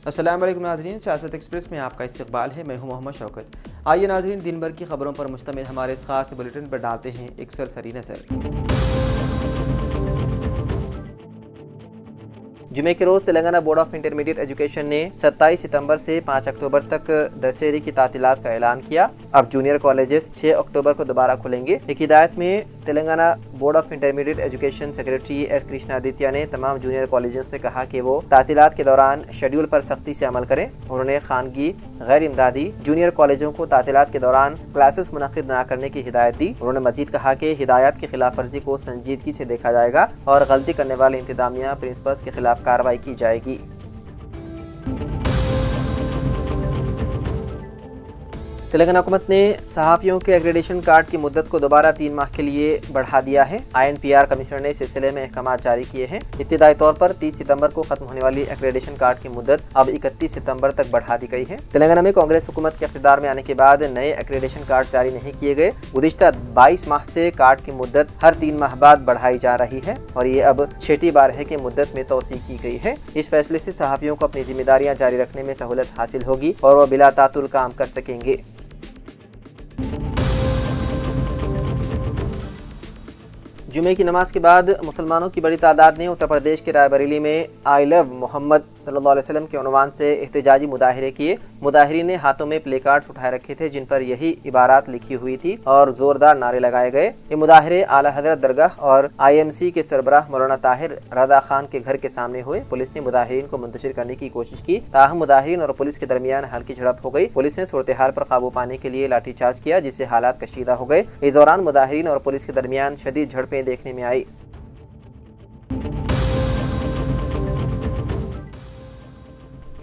अस्सलाम वालेकुम नाज़रीन, सियासत एक्सप्रेस में आपका इस्तकबाल है। मैं हूं मोहम्मद शौकत। आइए नाज़रीन, दिन भर की खबरों पर मुश्तमिल हमारे इस खास बुलेटिन पर डालते हैं एक सरसरी नज़र। जुमे के रोज़ Telangana board of intermediate education ने 27 सितंबर से 5 अक्टूबर तक दशहरे की तातीलात का ऐलान किया। अब जूनियर कॉलेजेस 6 अक्टूबर को दोबारा खुलेंगे। एक हिदायत में Telangana board of intermediate education secretary S Krishnaditya ने तमाम जूनियर कॉलेजों से कहा कि वो तातीलात के दौरान शेड्यूल पर सख्ती से अमल करें। उन्होंने खानगी गैर इमदादी जूनियर कॉलेजों को तातीलात के दौरान क्लासेस मुनक्किद न करने की हिदायत दी। उन्होंने मजीद कहा कि हिदायत की खिलाफ वर्जी को संजीदगी से देखा जाएगा और गलती करने वाले इंतजामिया प्रिंसिपल्स के खिलाफ कार्रवाई की जाएगी। तेलंगाना हुकूमत ने सहाफ़ियों के एग्रेडेशन कार्ड की मुद्दत को दोबारा 3 माह के लिए बढ़ा दिया है। INPR कमिश्नर ने इस सिलसिले में अहकाम जारी किए हैं। इब्तिदाई तौर पर 30 सितंबर को खत्म होने वाली एग्रेडेशन कार्ड की मुद्दत अब 31 सितंबर तक बढ़ा दी गई है। तेलंगाना में कांग्रेस हुकूमत के इख्तिदार में आने के बाद नए एग्रेडेशन कार्ड जारी नहीं किए गए। गुज़िश्ता 22 माह से कार्ड की मुद्दत हर 3 माह बाद बढ़ाई जा रही है और ये अब 6ठी बार है कि मुद्दत में तोसी की गई है। इस फैसले से सहाफ़ियों को अपनी जिम्मेदारियाँ जारी रखने में सहूलत हासिल होगी और वह बिला तातुल काम कर सकेंगे। जुमे की नमाज के बाद मुसलमानों की बड़ी तादाद ने उत्तर प्रदेश के रायबरेली में आई लव मोहम्मद सल्लल्लाहु अलैहि वसल्लम के उन्वान से एहतजाजी मुजाहिरे किए। मुजाहिरीन ने हाथों में प्ले कार्ड्स उठाए रखे थे जिन पर यही इबारात लिखी हुई थी और जोरदार नारे लगाए गए। ये मुजाहिरे आला हजरत दरगाह और IMC के सरबराह मौलाना ताहिर रदा खान के घर के सामने हुए। पुलिस ने मुजाहिरीन को मुंतशिर करने की कोशिश की, ताहम मुजाहिरीन और पुलिस के दरमियान हल्की झड़प हो गई। पुलिस ने सूरत हाल पर काबू पाने के लिए लाठीचार्ज किया जिससे हालात कशीदा हो गए। इस दौरान मुजाहिरीन और पुलिस के दरमियान शदीद झड़पें देखने में आई।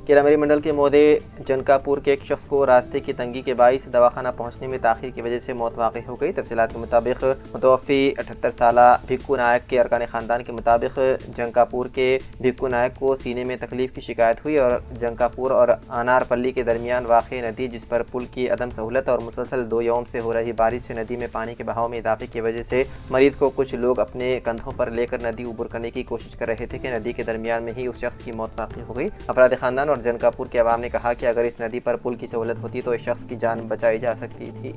केरामेरी मंडल के मोहदे जनकापुर के एक शख्स को रास्ते की तंगी के बाइस दवाखाना पहुंचने में ताखिर की वजह से मौत वाक़ई हो गई। तफसीलात के मुताबिक मुतवफ़ी 78 साला भिक्कू नायक के अरकान ख़ानदान के मुताबिक जनकापुर के भिक्कू नायक को सीने में तकलीफ की शिकायत हुई और जनकापुर और अनारपल्ली के दरमियान वाक़ नदी जिस पर पुल की अदम सहूलत और मुसलसल 2 यौम से हो रही बारिश से नदी में पानी के बहाव में इजाफे की वजह से मरीज को कुछ लोग अपने कंधों पर लेकर नदी उबर करने की कोशिश कर रहे थे कि नदी के दरमियान में ही उस शख्स की मौत वाक़ई हो गई। अपराधी ख़ानदान और जनकापुर के अवाम ने कहा कि अगर इस नदी पर पुल की सहूलत होती तो इस शख्स की जान बचाई जा सकती थी।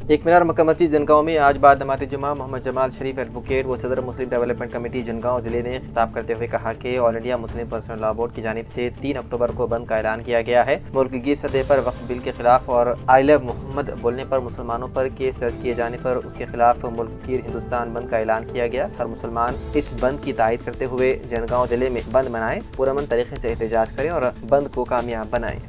एक मीनार मक्का मस्जिद जनगांव में आज बाद नमाज़ जुमा मोहम्मद जमाल शरीफ एडवोकेट व सदर मुस्लिम डेवलपमेंट कमेटी जनगांव जिले ने खिताब करते हुए कहा कि all India Muslim personal law board की जानिब से 3 अक्टूबर को बंद का ऐलान किया गया है। मुल्क की सतह पर वक्फ बिल के खिलाफ और आई लव मोहम्मद बोलने पर मुसलमानों पर केस दर्ज किए जाने पर उसके खिलाफ मुल्क की हिंदुस्तान बंद का ऐलान किया गया। हर मुसलमान इस बंद की तायद करते हुए जनगांव जिले में बंद मनाएं, पुरअमन तरीके से एहतजाज करें और बंद को कामयाब बनाएं।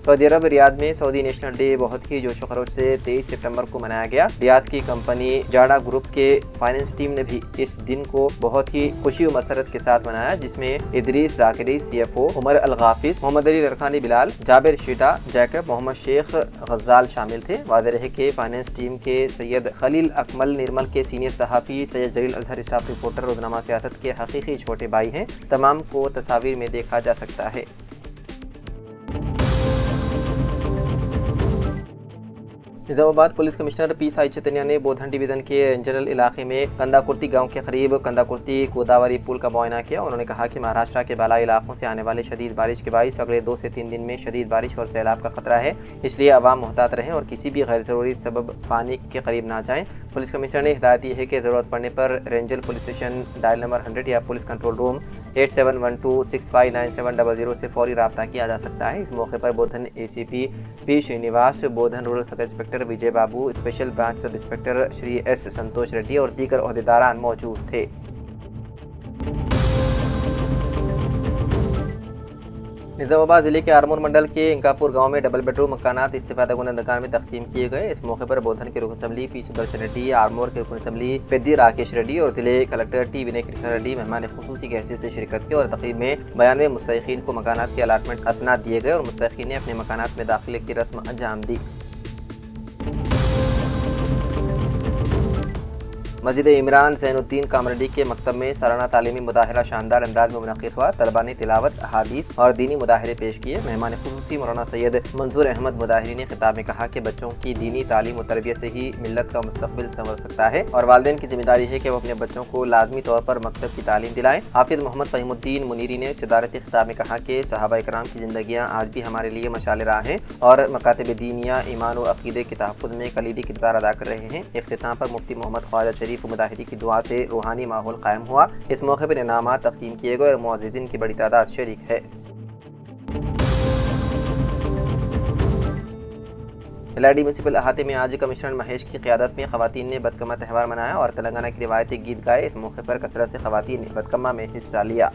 सऊदी अरब रियाद में सऊदी नेशनल डे बहुत ही जोशो खरोश से 23 सितंबर को मनाया गया। रियाद की कंपनी जाडा ग्रुप के फाइनेंस टीम ने भी इस दिन को बहुत ही खुशी और मसरत के साथ मनाया, जिसमें इदरीस जाकिरी CFO, उमर अल गाफिस, मोहम्मद अली लरखानी बिलाल, जाबिर शीटा जैकब, मोहम्मद शेख गज्जाल शामिल थे। वाज़ेह रहे कि फाइनेंस टीम के सैयद खलील अकमल निर्मल के सीनियर सहाफ़ी सैयद जलील अजहर स्टाफ रिपोर्टर रोजनामा सियासत के हकीकी छोटे भाई हैं। तमाम को तस्वीर में देखा जा सकता है। निजामाबाद पुलिस कमिश्नर PSI चैतन्य ने बोधन डिवीजन के जनरल इलाके में कंदाकुर्ती गांव के करीब कंदाकुर्ती गोदावरी पुल का मुआयना किया। उन्होंने कहा कि महाराष्ट्र के बालाई इलाकों से आने वाले शदीद बारिश के बाइस अगले 2 से 3 दिन में शदीद बारिश और सैलाब का खतरा है, इसलिए आवाम मुहतात रहें और किसी भी गैर ज़रूरी सबब पानी के करीब ना जाएं। पुलिस कमिश्नर ने हिदायत दी है कि ज़रूरत पड़ने पर रेंजल पुलिस स्टेशन डायल नंबर 100 या पुलिस कंट्रोल रूम 8712659700 से फौरी रब्ता किया जा सकता है। इस मौके पर Bodhan ACP P Srinivas, Bodhan rural sub inspector Vijay Babu, special branch sub inspector Shri S Santosh Reddy और दीगर ओहदेदारान मौजूद थे। निजामाबाद जिले के आरमोर मंडल के इंकापुर गांव में डबल बेडरूम मकानात इस्तेफादा गुनंदगान में तकसीम किए गए। इस मौके पर बोधन के रुकन असम्बली P सुदर्शन रेड्डी, आरमोर के रुकन असम्बली पेद्दी राकेश रेड्डी और जिले कलेक्टर T विनय कृष्ण रेड्डी मेहमान खुसूसी की हैसियत से शिरकत की और तकरीब में 92 मुस्तहिकीन को मकानात के अलाटमेंट असनाद दिए गए और मुस्तहिकीन ने अपने मकानात में दाखिले की रस्म अंजाम दी। मस्जिद इमरान ज़ैनुद्दीन कामरेड्डी के मकतब में सालाना तालीमी मुदाहिरा शानदार अंदाज में मुनक़िद हुआ। तलबा ने तिलावत, अहादीस और दीनी मुदाहिरे पेश किए। मेहमान खुसूसी मौलाना सैयद मंसूर अहमद मुदाहिरी ने खिताब में कहा कि बच्चों की दीनी तालीम और तरबियत से ही मिल्लत का मुस्तक़बिल संवर सकता है और वालिदैन की जिम्मेदारी है कि वो अपने बच्चों को लाजमी तौर पर मकतब की तालीम दिलाएं। हाफिज मोहम्मद फ़हीमुद्दीन मुनीरी ने सदारती खिताब में कहा कि सहाबा इकराम की ज़िंदगियाँ आज भी हमारे लिए मशाल राह हैं और मकातिब दीनिया ईमान व अक़ीदे के तहफ़्फ़ुज़ में कलीदी किरदार अदा कर रहे हैं। इख्तिताम पर मुफ्ती मोहम्मद ख्वाजा शरीफ मुदाहिरी की दुआ से रूहानी माहौल कायम हुआ। इस मौके पर इनामात तक़सीम किए गए और मुअज़्ज़िज़ीन की बड़ी तादाद शरीक है। LRD म्यूनसिपल अहाते में आज कमिश्नर महेश की क़यादत में ख़वातीन ने बदकम्मा त्यौहार मनाया और तेलंगाना की रिवायती गीत गाए। इस मौके पर कसरत से ख़वातीन ने बदकम्मा में हिस्सा लिया।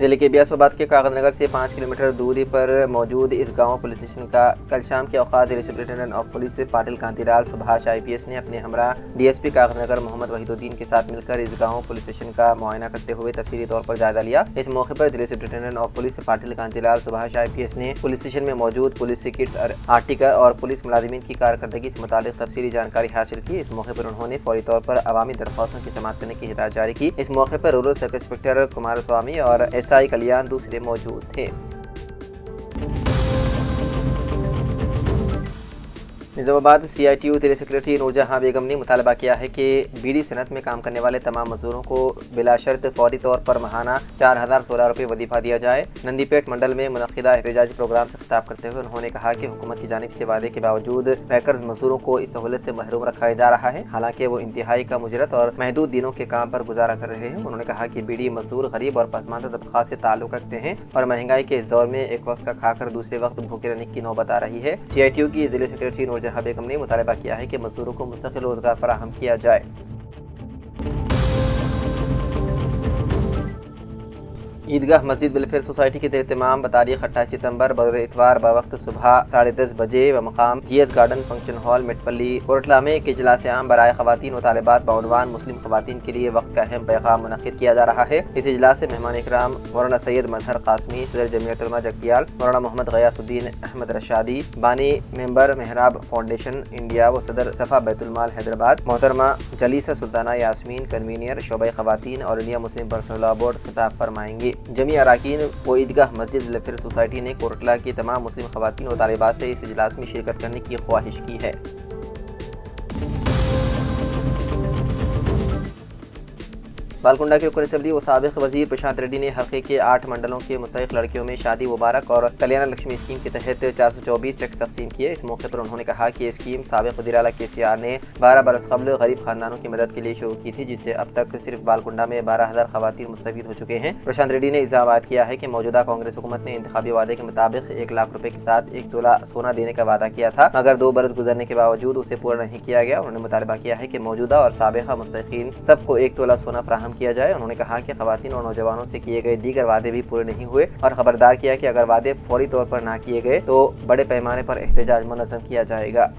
जिले के बियासोबाद के कागजनगर से 5 किलोमीटर दूरी पर मौजूद इस गांव पुलिस स्टेशन का कल शाम के औकात जिले superintendent of police Patil Kantilal Subhash IPS ने अपने हमरा DSP कागजनगर मोहम्मद वहीदुद्दीन के साथ मिलकर इस गांव पुलिस स्टेशन का मुआयना करते हुए तफसीली तौर पर जायजा लिया। इस मौके पर जिले superintendent of police Patil Kantilal Subhash IPS ने पुलिस स्टेशन में मौजूद पुलिस किट्स, आर्टिकल और पुलिस मुलाजिमीन की कारकर्दगी से मुतालिक तफसीली जानकारी हासिल की। इस मौके पर उन्होंने फौरी तौर पर अवामी दरख्वास्तों की समाअत करने की हिदायत जारी की। इस मौके पर रूरल सर्कल इंस्पेक्टर कुमार स्वामी और SI कल्याण दूसरे मौजूद थे। निज़ामाबाद CITU जिले सेक्रेटरी नूरजहां बेगम ने मुतालबा किया है कि बीड़ी सनत में काम करने वाले तमाम मजदूरों को बिला शर्त फौरी तौर पर माहाना 4016 रुपये वजीफा दिया जाए। नंदीपेट मंडल में मुनक़िदा एहतजाजी प्रोग्राम से खिताब करते हुए उन्होंने कहा कि हुकूमत की जानिब से वादे के बावजूद पैकर्स मजदूरों को इस सहूलत से महरूम रखा जा रहा है, हालांकि वो इंतहाई कम उजरत और महदूद दिनों के काम पर गुजारा कर रहे हैं। उन्होंने कहा कि बीड़ी मजदूर गरीब और पसमानदा तबक़ात से ताल्लुक़ रखते हैं और महंगाई के इस दौर में एक वक्त का खाकर दूसरे वक्त भूखे रहने की नौबत आ रही है। CITU की जिले सेक्रेटरी नूरजहां बेगम ने मुतालबा किया है कि मजदूरों को मुस्तकिल रोजगार फराहम किया जाए। ईदगाह मस्जिद वेलफेयर सोसाइटी के एहतमाम बतारीख 28 सितम्बर बरोज़ इतवार बवक्त सुबह 10:30 बजे व मकाम GS garden function hall Metpally Koratla में एक इजलास आम बराए ख़वातीन व तालिबात बाउनवान मुस्लिम ख़वातीन के लिए वक्त का अहम पैगाम मुनक़्क़िद किया जा रहा है। इस इजलास से मेहमान इकराम मौलाना सैयद मजहर कासमी, सदर जमीयत उलमा जगतियाल, मौलाना मोहम्मद गयासुद्दीन अहमद रशादी, बानी मेंबर मेहराब फाउंडेशन इंडिया व सदर सफ़ा बैतुल-माल हैदराबाद, मोहतरमा जलीसा सुल्ताना यास्मीन, कन्वीनियर शोबा ख़वातीन और India Muslim personal law board खिताब फरमाएंगे। जमी अराकीन व ईदगाह मस्जिद वेलफेयर सोसाइटी ने कोरटला की तमाम मुस्लिम ख़वातीन और तालिबात से इस इजलास में शिरकत करने की ख्वाहिश की है। बालकुंडा के रुकन असम्बली व साबिक़ वज़ीर प्रशांत रेड्डी ने हल्के के 8 मंडलों के मुस्तहिक़ लड़कियों में शादी मुबारक और कल्याण लक्ष्मी स्कीम के तहत 424 चेक तक़सीम किए। इस मौके पर उन्होंने कहा कि ये स्कीम साबिक़ वज़ीर आला KCR ने 12 बरस कबल गरीब खानदानों की मदद के लिए शुरू की थी, जिससे अब तक सिर्फ बालकुंडा में 12,000 ख़वातीन मुस्तफ़ीद हो चुके हैं। प्रशांत रेड्डी ने इल्ज़ाम किया है कि मौजूदा कांग्रेस हुकूमत ने इंतखाबी वादे के मुताबिक 1 लाख रुपये के साथ 1 तोला सोना देने का वादा किया था, मगर 2 बरस गुजरने के बावजूद उसे पूरा नहीं किया गया। उन्होंने मुतालबा किया है कि मौजूदा और साबिक़ा मुस्तहिक़ीन सबको 1 तोला सोना फराहम किया जाए। उन्होंने कहा कि ख़वातीन और नौजवानों से किए गए दीगर वादे भी पूरे नहीं हुए और खबरदार किया कि अगर वादे फौरी तौर पर ना किए गए तो बड़े पैमाने पर एहतजाज मुनज़्ज़म किया जाएगा।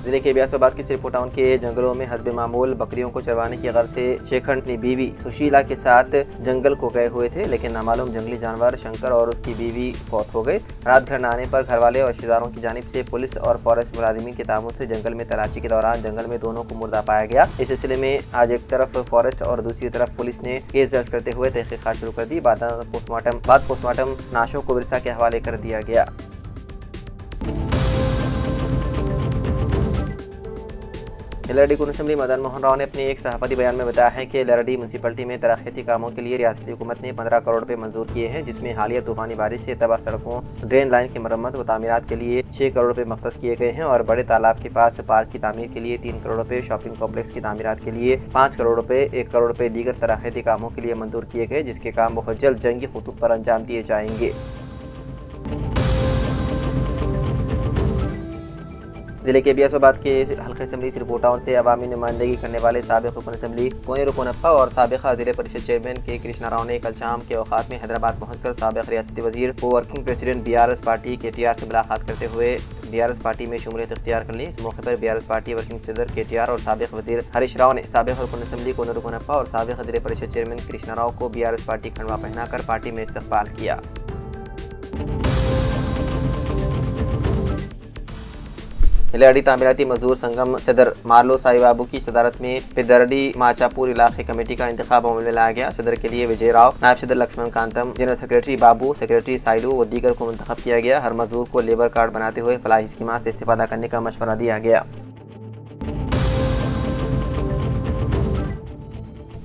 जिले के बियासोबाद के सिरपुर टाउन के जंगलों में हस्बे मामूल बकरियों को चरवाने की गर्ज से शेखर अपनी बीवी सुशीला के साथ जंगल को गए हुए थे, लेकिन नामालूम जंगली जानवर शंकर और उसकी बीवी फौत हो गए। रात घर न आने पर घर वाले और रिश्तेदारों की जानिब से पुलिस और फॉरेस्ट मुलाजिमीन के तामुन से जंगल में तलाशी के दौरान जंगल में दोनों को मुर्दा पाया गया। इस सिलसिले में आज एक तरफ फॉरेस्ट और दूसरी तरफ पुलिस ने केस दर्ज करते हुए तहकीकात शुरू कर दी। बाद पोस्टमार्टम नाशों को विरसा के हवाले कर दिया गया। LRD कुन असम्बली मदन मोहन राव ने अपने एक सहाफ़ती बयान में बताया है कि LRD म्यूनसिपलिटी में तरक्याती कामों के लिए रियासती हुकूमत ने 15 करोड़ रुपये मंजूर किए हैं, जिसमें हालिया तूफ़ानी बारिश से तबाह सड़कों, ड्रेन लाइन की मरम्मत व तामीरात के लिए 6 करोड़ रुपये मख्तस किए गए हैं और बड़े तालाब के पास पार्क की तामीर के लिए 3 करोड़ रुपये, शॉपिंग कॉम्प्लेक्स की तामीरात के लिए 5 करोड़ रुपये, 1 करोड़ रुपये दीगर तरक्याती कामों के लिए मंजूर किए गए, जिसके काम बहुत जल्द जंगी खतूत पर अंजाम दिए जाएंगे। जिले के बियासोबाद के हल्के असम्बली सिरपुर टाउन से अवामी नुमाइंदगी करने वाले साबिक़ रुकन असम्बली कोनेरू कोनप्पा और साबिक़ा जिले परिषद चेयरमैन के कृष्णा राव ने कल शाम के औकात में हैदराबाद पहुंचकर साबिक़ रियासती वज़ीर व working president BRS party KTR से मुलाकात करते हुए BRS पार्टी में शमूलियत इख्तियार कर ली। इस मौके पर BRS पार्टी वर्किंग सदर KTR और साबिक़ वज़ीर हरीश राव ने साबिक़ रुकन असम्बली कोनेरू कोनप्पा और साबिक़ जिले परिषद चेयरमैन कृष्णा राव को BRS पार्टी खंडवा पहनाकर पार्टी में इस्तक़बाल किया। एलआरडी तामीराती मजदूर संगम सदर मार्लो साई बाबू की सदारत में पिदरडी माचापुर इलाके कमेटी का इंतखाब अमल में लाया गया। सदर के लिए विजय राव, नायब सदर लक्ष्मण कांतम, जनरल सेक्रेटरी बाबू, सेक्रेटरी साइलू व दीगर को मुंतखब किया गया। हर मजदूर को लेबर कार्ड बनाते हुए फलाही स्कीम से इस्तेफादा करने का मशवरा दिया गया।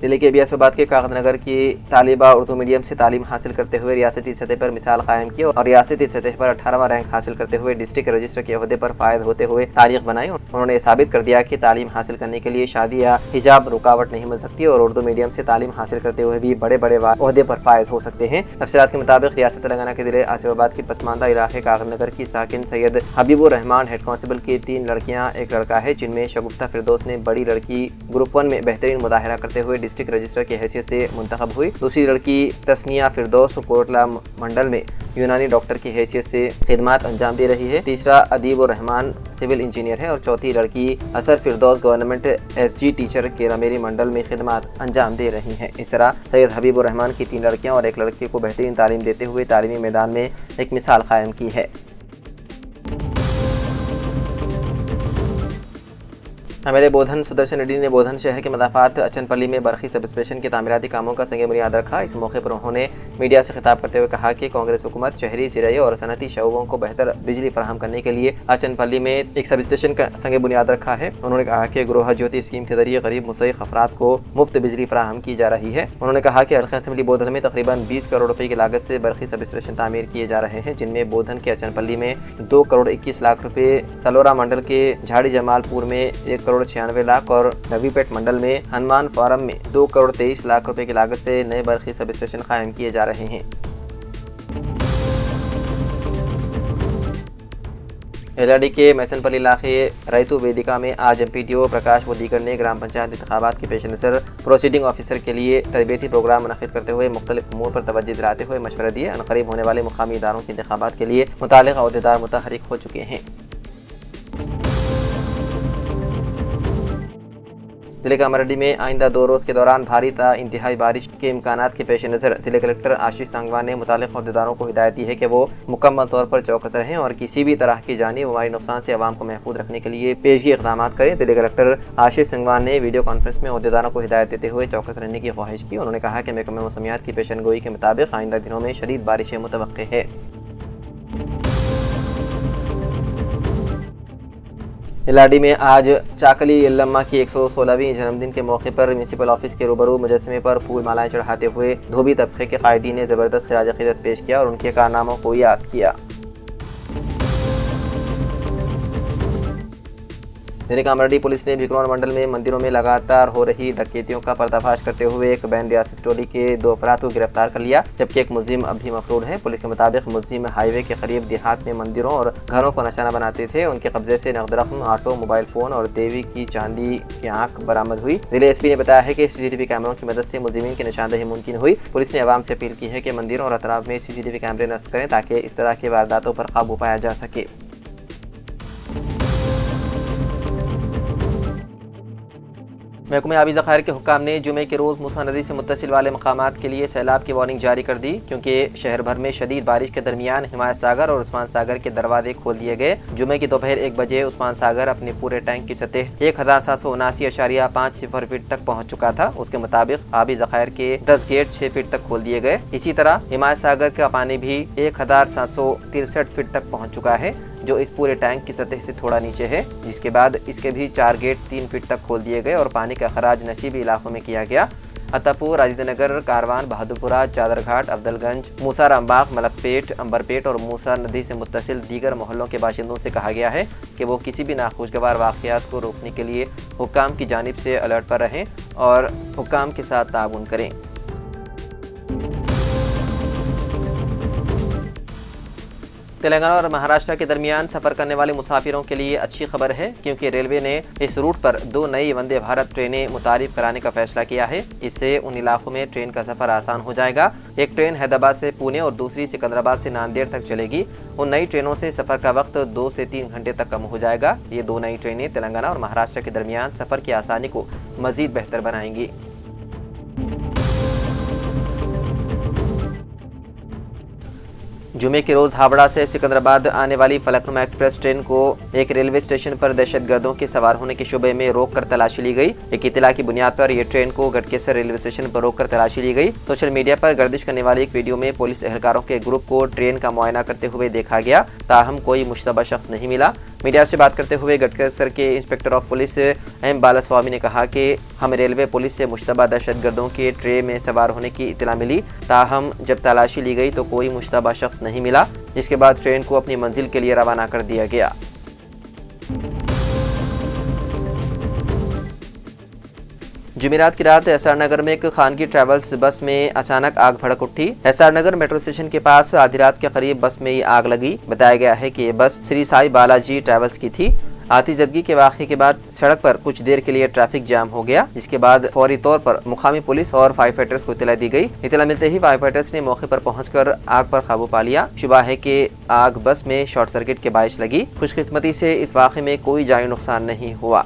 जिले के बियासोबाद के कागजनगर की तालिबा उर्दू मीडियम से तालीम हासिल करते हुए रियासती सतह पर मिसाल कायम की और रियासती सतह पर 18वां रैंक हासिल करते हुए डिस्ट्रिक्ट रजिस्ट्रार के ओहदे पर फायद होते हुए तारीख बनाई। उन्होंने साबित कर दिया कि तालीम हासिल करने के लिए शादी या हिजाब रुकावट नहीं बन सकती और उर्दू मीडियम से तालीम हासिल करते हुए भी बड़े बड़े ओहदे पर फायद हो सकते हैं। तफसीलात के मुताबिक रियासत तेलंगाना के जिले आसिफाबाद की पसमानदा इलाके कागजनगर की साकिन सैयद हबीबुर रहमान हेड कांस्टेबल की 3 लड़कियां एक लड़का है, जिनमें शगुफ्ता फिरदौस ने बड़ी लड़की ग्रुप 1 में बेहतरीन मुजाहरा करते हुए डिस्ट्रिक्ट रजिस्ट्रार की हैसियत से मुंतखब हुई। दूसरी लड़की तस्निया फिरदौस कोटला मंडल में यूनानी डॉक्टर की हैसियत से खिदमात अंजाम दे रही है। तीसरा अदीब रहमान सिविल इंजीनियर है और चौथी लड़की असर फिरदौस गवर्नमेंट एसजी टीचर केरामेरी मंडल में खिदमात अंजाम दे रही हैं। इस तरह सैयद हबीबुर रहमान की 3 लड़कियां और एक लड़के को बेहतरीन तालीम देते हुए तालीमी मैदान में एक मिसाल कायम की है। हमारे बोधन सुदर्शन रेड्डी ने बोधन शहर के मदाफात अचनपल्ली में बरखी सब स्टेशन के तामीराती कामों का संग बुनियाद रखा। इस मौके पर उन्होंने मीडिया से खिताब करते हुए कहा कि कांग्रेस हुकूमत शहरी ज़राई और सनती शोबों को बेहतर बिजली फराहम करने के लिए अचनपल्ली में एक सब स्टेशन का संग बुनियाद रखा है। उन्होंने कहा कि गृह ज्योति स्कीम के जरिए गरीब मुस्तहिक अफराद को मुफ्त बिजली फराहम की जा रही है। उन्होंने कहा कि हल्का असम्बली बोधन में तकरीबन 20 करोड़ रुपए की लागत से बरखी सब स्टेशन तामीर किए जा रहे हैं, जिनमें बोधन के अचनपल्ली में 2 करोड़ 21 लाख रुपए, सलोरा मंडल के झाड़ी जमालपुर में 1 करोड़ 96 लाख और नवीपेट मंडल में हनुमान फारम में 2 करोड़ 23 लाख रुपए की लागत से नए बरखी सब स्टेशन कायम किए जा रहे हैं। एलआरडी के मैसनपल्ली इलाके रैतु वेदिका में आज एमपीडीओ प्रकाश व दीगर ने ग्राम पंचायत इंतखाबात के पेश नज़र प्रोसीडिंग ऑफिसर के लिए तरबेती प्रोग्राम मुनक़िद करते हुए मुख्तलिफ उमूर पर तवज्जो दिलाते हुए मशवरे दिए। अनक़रीब होने वाले मुकामी इदारों के इंतखाबात के लिए मुताल्लिक़ा अहदेदार मुतहर्रिक हो चुके हैं। जिले का अमरडी में आइंदा 2 रोज़ के दौरान भारी ता इंतहाई बारिश के इम्कानात के पेश नज़र जिले कलेक्टर आशीष सांगवान ने मुताल्लिक़ अहदेदारों को हिदायत दी है कि वो मुकम्मल तौर पर चौकस रहें और किसी भी तरह की जानी व माली नुकसान से अवाम को महफूज रखने के लिए पेशगी इक़दाम करें। जिले कलेक्टर आशीष सांगवान ने वीडियो कॉन्फ्रेंस में अहदेदारों को हिदायत देते हुए चौकस रहने की ख्वाहिश की। उन्होंने कहा कि महकमा मौसमियात की पेशनगोई के मुताबिक आइंदा दिनों में शदीद बारिशें मुतवक्किल है। एलआरडी में आज चाकली यल्लम्मा की 116वीं जन्मदिन के मौके पर म्यूनसिपल ऑफिस के रूबरू मुजस्समे पर फूल मालाएं चढ़ाते हुए धोबी तबके के कायदीन ने ज़बरदस्त खिराज अक़ीदत पेश किया और उनके कारनामों को याद किया। जिले का अमरडी पुलिस ने भिकरौन मंडल में मंदिरों में लगातार हो रही डकैतियों का पर्दाफाश करते हुए एक बैन रियासत टोली के 2 अफराद को गिरफ्तार कर लिया, जबकि एक मुलजिम अब भी मफरूर है। पुलिस के मुताबिक मुलजिम हाईवे के करीब देहात में मंदिरों और घरों को निशाना बनाते थे। उनके कब्जे से नकद रकम, ऑटो, मोबाइल फोन और देवी की चांदी की आंख बरामद हुई। जिले एसपी ने बताया है कि सीसीटीवी कैमरों की मदद से मुलजिमीन की निशानदेही मुमकिन हुई। पुलिस ने अवाम से अपील की है कि मंदिरों और अतराफ में सीसीटीवी कैमरे नस्ब करें ताकि इस तरह की वारदातों पर काबू पाया जा सके। महकमे आबी ज़खायर के हुक्काम ने जुमे के रोज़ मूसा नदी से मुत्तसिल वाले मकामात के लिए सैलाब की वार्निंग जारी कर दी, क्योंकि शहर भर में शदीद बारिश के दरमियान हिमायत सागर और उस्मान सागर के दरवाजे खोल दिए गए। जुमे की दोपहर 1 बजे उस्मान सागर अपने पूरे टैंक की सतह 1779.50 फीट तक पहुँच चुका था। उसके मुताबिक आबी ज़खायर के 10 गेट 6 फीट तक खोल दिए गए। इसी तरह हिमायत सागर का पानी भी 1763 फीट तक पहुँच चुका है, जो इस पूरे टैंक की सतह से थोड़ा नीचे है। जिसके बाद इसके भी 4 गेट 3 फीट तक खोल दिए गए और पानी का खराज नशीबी इलाकों में किया गया। अतापुर, राजेंद्रनगर, कारवान, बहादुरपुरा, चादरघाट, अफजलगंज, मूसा रामबाग, मलकपेट, अंबरपेट और मूसा नदी से मुत्तसिल दीगर मोहल्लों के बाशिंदों से कहा गया है कि वो किसी भी नाखुशगवार वाक़यात को रोकने के लिए हुक्काम की जानिब से अलर्ट पर रहें और हुक्काम के साथ ताउन करें। तेलंगाना और महाराष्ट्र के दरमियान सफ़र करने वाले मुसाफिरों के लिए अच्छी खबर है, क्योंकि रेलवे ने इस रूट पर 2 नई वंदे भारत ट्रेनें मुतारिफ कराने का फैसला किया है। इससे उन इलाकों में ट्रेन का सफ़र आसान हो जाएगा। एक ट्रेन हैदराबाद से पुणे और दूसरी सिकंदराबाद से नांदेड़ तक चलेगी। उन नई ट्रेनों से सफ़र का वक्त 2 से 3 घंटे तक कम हो जाएगा। ये 2 नई ट्रेनें तेलंगाना और महाराष्ट्र के दरमियान सफ़र की आसानी को मज़ीद बेहतर बनाएंगी। जुमे के रोज हावड़ा से सिकंदराबाद आने वाली फलकनुमा एक्सप्रेस ट्रेन को एक रेलवे स्टेशन पर दहशतगर्दों के सवार होने के शुबे में रोककर तलाशी ली गई। एक इत्तला की बुनियाद पर यह ट्रेन को गटकेसर रेलवे स्टेशन पर रोककर तलाशी ली गई। सोशल मीडिया पर गर्दिश करने वाली एक वीडियो में पुलिस एहलकारों के ग्रुप को ट्रेन का मुआयना करते हुए देखा गया, ताहम कोई मुश्तबा शख्स नहीं मिला। मीडिया से बात करते हुए गटकेसर के inspector of police M Balaswamy ने कहा कि हमें रेलवे पुलिस से मुश्तबा दहशतगर्दों के ट्रेन में सवार होने की इत्तला मिली, ताहम जब तलाशी ली गई तो कोई मुश्तबा शख्स नहीं मिला, जिसके बाद ट्रेन को अपनी मंजिल के लिए रवाना कर दिया गया। जुमेरात की रात एसआर नगर में एक खानगी ट्रैवल्स बस में अचानक आग भड़क उठी। एसआर नगर मेट्रो स्टेशन के पास आधी रात के करीब बस में ही आग लगी। बताया गया है कि ये बस श्री साई बालाजी ट्रैवल्स की थी। आतिशबाजी के वाक़े के बाद सड़क पर कुछ देर के लिए ट्रैफिक जाम हो गया, जिसके बाद फौरी तौर पर मुकामी पुलिस और फायर फाइटर्स को इत्तला दी गई। इत्तला मिलते ही फायर फाइटर्स ने मौके पर पहुंचकर आग पर काबू पा लिया। शुबा है कि आग बस में शॉर्ट सर्किट के बाइस लगी। खुशकिस्मती से इस वाक़े में कोई जानी नुकसान नहीं हुआ।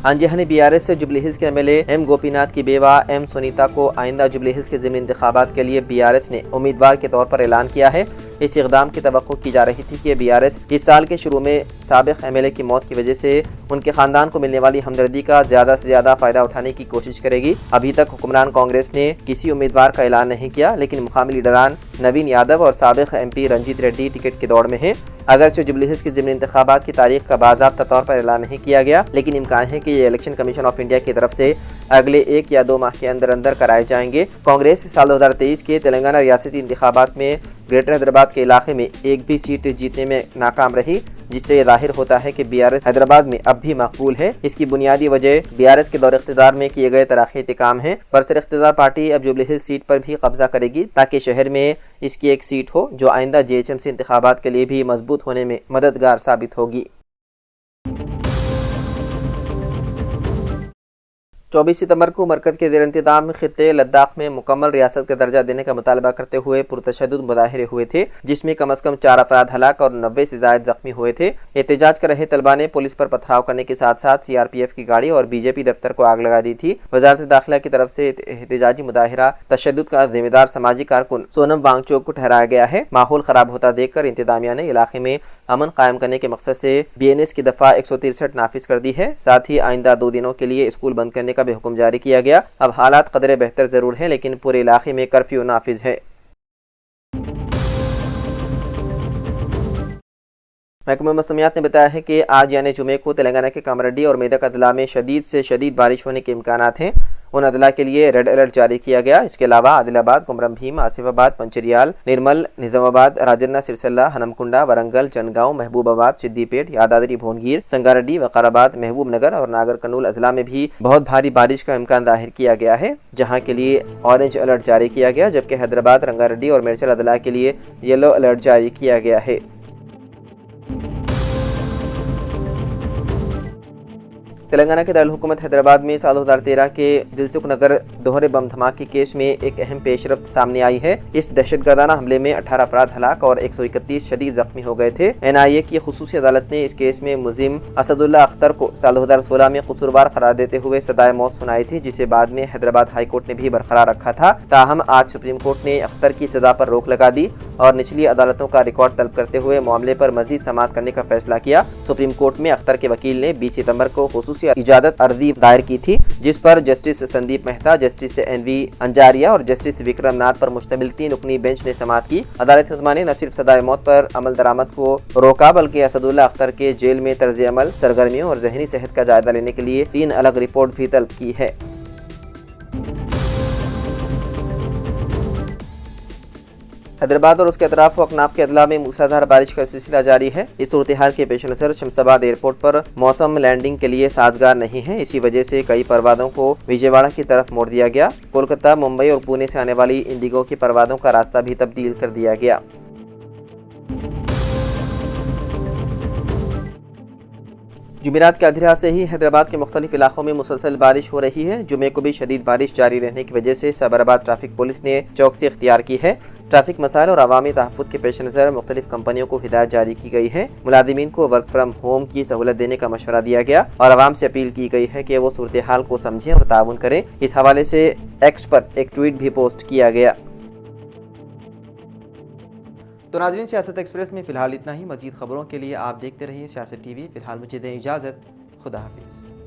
अंजहनी बीआरएस से जुबली हिल्स के एमएलए एम गोपीनाथ की बेवा एम सुनीता को आइंदा जुबली हिल्स के ज़िमनी इंतखाबात के लिए बीआरएस ने उम्मीदवार के तौर पर ऐलान किया है। इस इक़दाम की तवक्को की जा रही थी कि बीआरएस इस साल के शुरू में साबिक़ एमएलए की मौत की वजह से उनके ख़ानदान को मिलने वाली हमदर्दी का ज़्यादा से ज़्यादा फ़ायदा उठाने की कोशिश करेगी। अभी तक हुक्मरान कांग्रेस ने किसी उम्मीदवार का ऐलान नहीं किया, लेकिन मुकामी लीडरान नवीन यादव और साबिक़ MP रंजीत रेड्डी टिकट के दौड़ में हैं। अगरचे जुबली हिल्स के ज़िमनी इंतखाबात की तारीख का बाज़ाब्ता तौर पर ऐलान नहीं किया गया, लेकिन इम्कान है कि ये इलेक्शन कमीशन ऑफ इंडिया की तरफ से अगले 1 या 2 माह के अंदर अंदर कराए जाएंगे। कांग्रेस साल 2023 के तेलंगाना रियासती इंतखाबात में ग्रेटर हैदराबाद के इलाके में एक भी सीट जीतने में नाकाम रही, जिससे यह जाहिर होता है कि बीआरएस हैदराबाद में अब भी मकबूल है। इसकी बुनियादी वजह बीआरएस के दौर इख्तिदार में किए गए तराखी इंतकाम है। बरसर इख्तिदार पार्टी अब जुबली हिल्स सीट पर भी कब्जा करेगी, ताकि शहर में इसकी एक सीट हो जो आइंदा JHMC इंतखाबात के लिए भी मजबूत होने में मददगार साबित होगी। 24 सितंबर को मरकज़ के ज़ेर इंतज़ाम खित्ते लद्दाख में मुकम्मल रियासत का दर्जा देने का मुतालबा करते हुए पुरतशद्दुद मुज़ाहिरे हुए थे, जिसमें कम अज़ कम 4 अफराद हलाक और 90 से ज़ायद जख्मी हुए थे। एहतजाज कर रहे तलबा ने पुलिस पर पथराव करने के साथ साथ CRPF की गाड़ी और BJP दफ्तर को आग लगा दी थी। वज़ारत दाखिला की तरफ से एहतजाजी मुज़ाहिरा तशद्दुद का जिम्मेदार समाजी कारकुन सोनम वांगचुक को ठहराया गया है। माहौल ख़राब होता देखकर इंतज़ामिया ने इलाके में अमन कायम करने के मकसद से BNS की दफ़ा 163 नाफिज कर दी है। साथ ही आइंदा 2 दिनों के लिए स्कूल बंद करने का भी हुक्म जारी किया गया। अब हालात कदरे बेहतर जरूर है, लेकिन पूरे इलाके में कर्फ्यू नाफिज है। महकमा मौसमियात ने बताया है कि आज यानी जुमे को तेलंगाना के कामारेड्डी और मेदक अदला में शदीद से शदीद बारिश होने के इम्कानात हैं। उन अदला के लिए रेड अलर्ट जारी किया गया। इसके अलावा आदिलाबाद, कुमरम भीम, आसिफाबाद, पंचरियाल, निर्मल, निजामाबाद, राजन्ना, सिरसल्ला, हनमकुंडा, वरंगल, जनगांव, महबूबाबाद, सिद्दीपेट, यादाद्री, भोनगीर, संगारेड्डी, वकाराबाद, महबूब नगर और नागर कर्नूल अजला में भी बहुत भारी बारिश का इम्कान जाहिर किया गया है, जहाँ के लिए ऑरेंज अलर्ट जारी किया गया, जबकि हैदराबाद, रंगारेड्डी और मेरचल अदला के लिए येलो अलर्ट जारी किया गया है। तेलंगाना के दारुल हुकूमत हैदराबाद में साल 2013 के दिलसुख नगर दोहरे बम धमाके केस में एक अहम पेशरफ्त सामने आई है। इस दहशतगर्दाना हमले में 18 अफराद हलाक और 131 शदीद जख्मी हो गए थे। NIA की खुसूसी अदालत ने इस केस में मुलजिम असदुल्ला अख्तर को साल 2016 में कसूरवार करार देते हुए सदाए मौत सुनाई थी, जिसे बाद में हैदराबाद हाई कोर्ट ने भी बरकरार रखा था। ताहम आज सुप्रीम कोर्ट ने अख्तर की सजा पर रोक लगा दी और निचली अदालतों का रिकॉर्ड तलब करते हुए मामले पर मजीद समाअत करने का फैसला किया। सुप्रीम कोर्ट में अख्तर के वकील ने 20 सितंबर को खुसूसी इजाजत अर्जी दायर की थी, जिस पर justice Sandeep Mehta, justice NV Anjaria और जस्टिस विक्रम नाथ पर मुश्तमिल 3 रुकनी बेंच ने समाअत की। अदालत उस्मा ने न सिर्फ सदाए मौत पर अमल दरामद को रोका, बल्कि असदुल्ला अख्तर के जेल में तर्ज अमल, सरगर्मियों और जहनी सेहत का जायजा लेने के लिए 3 अलग रिपोर्ट भी तलब की है। हैदराबाद और उसके अतराफ व अकनाफ के अदला में मूसलाधार बारिश का सिलसिला जारी है। इस सूरत हाल के पेश नज़र शमशाबाद एयरपोर्ट पर मौसम लैंडिंग के लिए साजगार नहीं है। इसी वजह से कई परवाज़ों को विजयवाड़ा की तरफ मोड़ दिया गया। कोलकाता, मुंबई और पुणे से आने वाली इंडिगो की परवाज़ों का रास्ता भी तब्दील कर दिया गया। जुमेरात की आधी रात से ही हैदराबाद के मुख्तलिफ इलाकों में मुसलसल बारिश हो रही है। जुमे को भी शदीद बारिश जारी रहने की वजह से साबराबाद ट्रैफिक पुलिस ने चौकसी इख्तियार की है। ट्रैफिक मसाइल और अवामी तहफ़्फ़ुज़ के पेश नज़र मुख्तलिफ कंपनियों को हिदायत जारी की गई है। मुलाजिमीन को वर्क फ्राम होम की सहूलत देने का मशवरा दिया गया और आवाम से अपील की गई है कि वो सूरत हाल को समझें और ताउन करें। इस हवाले से एक्स पर एक ट्वीट भी पोस्ट किया गया। तो नाज़रीन, सियासत एक्सप्रेस में फ़िलहाल इतना ही। मज़ीद ख़बरों के लिए आप देखते रहिए सियासत TV। फ़िलहाल मुझे दें इजाज़त। खुदा हाफिज़।